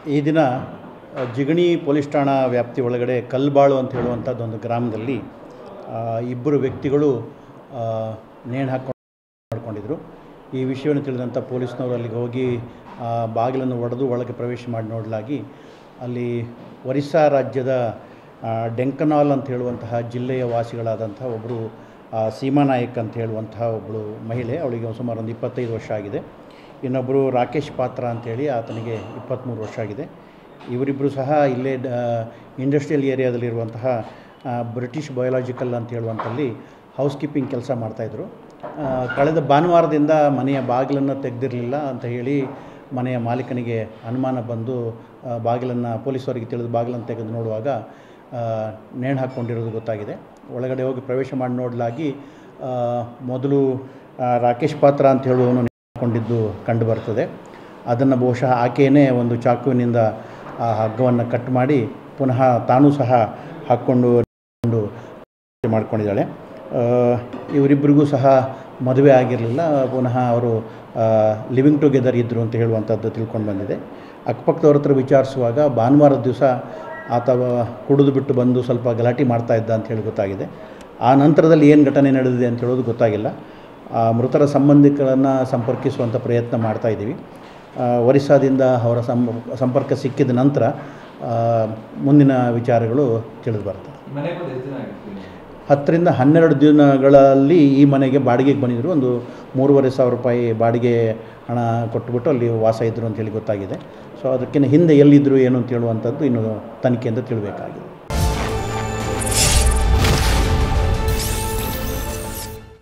ಈ ದಿನ ಜಿಗಣಿ ಪೊಲೀಸ್ ಠಾಣಾ ವ್ಯಾಪ್ತಿ ಒಳಗಡೆ ಕಲ್ಬಾಳು ಅಂತ ಹೇಳುವಂಥದ್ದೊಂದು ಗ್ರಾಮದಲ್ಲಿ ಇಬ್ಬರು ವ್ಯಕ್ತಿಗಳು ನೇಣು ಮಾಡ್ಕೊಂಡಿದ್ರು. ಈ ವಿಷಯವನ್ನು ತಿಳಿದಂಥ ಪೊಲೀಸ್ನವರು ಅಲ್ಲಿಗೆ ಹೋಗಿ ಬಾಗಿಲನ್ನು ಒಡೆದು ಒಳಗೆ ಪ್ರವೇಶ ಮಾಡಿ ನೋಡಲಾಗಿ ಅಲ್ಲಿ ಒರಿಸ್ಸಾ ರಾಜ್ಯದ ಡೆಂಕನಾಲ್ ಅಂತ ಹೇಳುವಂತಹ ಜಿಲ್ಲೆಯ ವಾಸಿಗಳಾದಂಥ ಒಬ್ಬರು ಸೀಮಾ ನಾಯಕ್ ಅಂತ ಹೇಳುವಂತಹ ಒಬ್ಬಳು ಮಹಿಳೆ, ಅವಳಿಗೆ ಸುಮಾರು ಒಂದು 25 ವರ್ಷ ಆಗಿದೆ. ಇನ್ನೊಬ್ಬರು ರಾಕೇಶ್ ಪಾತ್ರ ಅಂಥೇಳಿ, ಆತನಿಗೆ 23 ವರ್ಷ ಆಗಿದೆ. ಇವರಿಬ್ಬರು ಸಹ ಇಲ್ಲೇ ಇಂಡಸ್ಟ್ರಿಯಲ್ ಏರಿಯಾದಲ್ಲಿರುವಂತಹ ಬ್ರಿಟಿಷ್ ಬಯೋಲಾಜಿಕಲ್ ಅಂತ ಹೇಳುವಂಥಲ್ಲಿ ಹೌಸ್ ಕೀಪಿಂಗ್ ಕೆಲಸ ಮಾಡ್ತಾಯಿದ್ರು. ಕಳೆದ ಭಾನುವಾರದಿಂದ ಮನೆಯ ಬಾಗಿಲನ್ನು ತೆಗೆದಿರಲಿಲ್ಲ ಅಂತ ಹೇಳಿ ಮನೆಯ ಮಾಲೀಕನಿಗೆ ಅನುಮಾನ ಬಂದು ಬಾಗಿಲನ್ನು ಪೊಲೀಸವರಿಗೆ ತಿಳಿದು ಬಾಗಿಲನ್ನು ತೆಗೆದು ನೋಡುವಾಗ ನೇಣು ಹಾಕ್ಕೊಂಡಿರೋದು ಗೊತ್ತಾಗಿದೆ. ಒಳಗಡೆ ಹೋಗಿ ಪ್ರವೇಶ ಮಾಡಿ ನೋಡಲಾಗಿ ಮೊದಲು ರಾಕೇಶ್ ಪಾತ್ರ ಅಂತ ಹೇಳುವವನು ಹಾಕ್ಕೊಂಡಿದ್ದು ಕಂಡು ಬರ್ತದೆ. ಅದನ್ನು ಬಹುಶಃ ಆಕೆಯೇ ಒಂದು ಚಾಕುವಿನಿಂದ ಆ ಹಗ್ಗವನ್ನು ಕಟ್ ಮಾಡಿ ಪುನಃ ತಾನೂ ಸಹ ಹಾಕ್ಕೊಂಡು ಮಾಡ್ಕೊಂಡಿದ್ದಾಳೆ. ಇವರಿಬ್ಬರಿಗೂ ಸಹ ಮದುವೆ ಆಗಿರಲಿಲ್ಲ, ಪುನಃ ಅವರು ಲಿವಿಂಗ್ ಟುಗೆದರ್ ಇದ್ದರು ಅಂತ ಹೇಳುವಂಥದ್ದು ತಿಳ್ಕೊಂಡು ಬಂದಿದೆ. ಅಕ್ಕಪಕ್ಕದವ್ರ ಹತ್ರ ವಿಚಾರಿಸುವಾಗ ಭಾನುವಾರದ ದಿವಸ ಆತ ಕುಡಿದು ಬಿಟ್ಟು ಬಂದು ಸ್ವಲ್ಪ ಗಲಾಟೆ ಮಾಡ್ತಾ ಇದ್ದ ಅಂತ ಹೇಳಿ ಗೊತ್ತಾಗಿದೆ. ಆ ನಂತರದಲ್ಲಿ ಏನು ಘಟನೆ ನಡೆದಿದೆ ಅಂತ ಹೇಳೋದು ಗೊತ್ತಾಗಿಲ್ಲ. ಮೃತರ ಸಂಬಂಧಿಕರನ್ನು ಸಂಪರ್ಕಿಸುವಂಥ ಪ್ರಯತ್ನ ಮಾಡ್ತಾಯಿದ್ದೀವಿ. ಒರಿಸ್ಸಾದಿಂದ ಅವರ ಸಂಪರ್ಕ ಸಿಕ್ಕಿದ ನಂತರ ಮುಂದಿನ ವಿಚಾರಗಳು ತಿಳಿದು ಬರ್ತದೆ. 10 ರಿಂದ 12 ದಿನಗಳಲ್ಲಿ ಈ ಮನೆಗೆ ಬಾಡಿಗೆಗೆ ಬಂದಿದ್ದರು. ಒಂದು 3,500 ರೂಪಾಯಿ ಬಾಡಿಗೆ ಹಣ ಕೊಟ್ಟುಬಿಟ್ಟು ಅಲ್ಲಿ ವಾಸ ಇದ್ದರು ಅಂತೇಳಿ ಗೊತ್ತಾಗಿದೆ. ಸೊ ಅದಕ್ಕಿಂತ ಹಿಂದೆ ಎಲ್ಲಿದ್ದರು ಏನು ಅಂತ ಹೇಳುವಂಥದ್ದು ಇನ್ನು ತನಿಖೆಯಿಂದ ತಿಳಬೇಕಾಗಿದೆ.